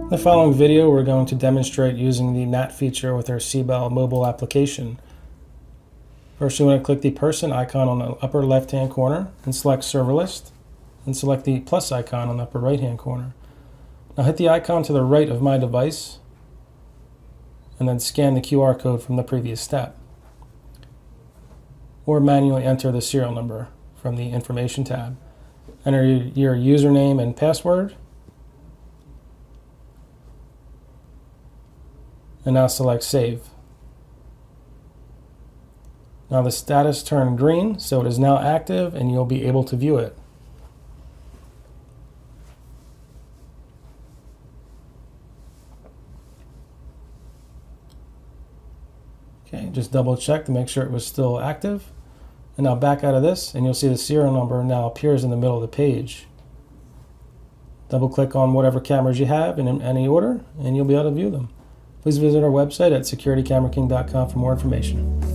In the following video, we're going to demonstrate using the NAT feature with our Sibell Mobile application. First, you want to click the person icon on the upper left-hand corner and select Server List, and select the plus icon on the upper right-hand corner. Now hit the icon to the right of My Device, and then scan the QR code from the previous step. Or manually enter the serial number from the Information tab. Enter your username and password, and now select Save. Now the status turned green, so it is now active and you'll be able to view it. Okay, just double check to make sure it was still active. And now back out of this and you'll see the serial number now appears in the middle of the page. Double click on whatever cameras you have in any order and you'll be able to view them. Please visit our website at securitycameraking.com for more information.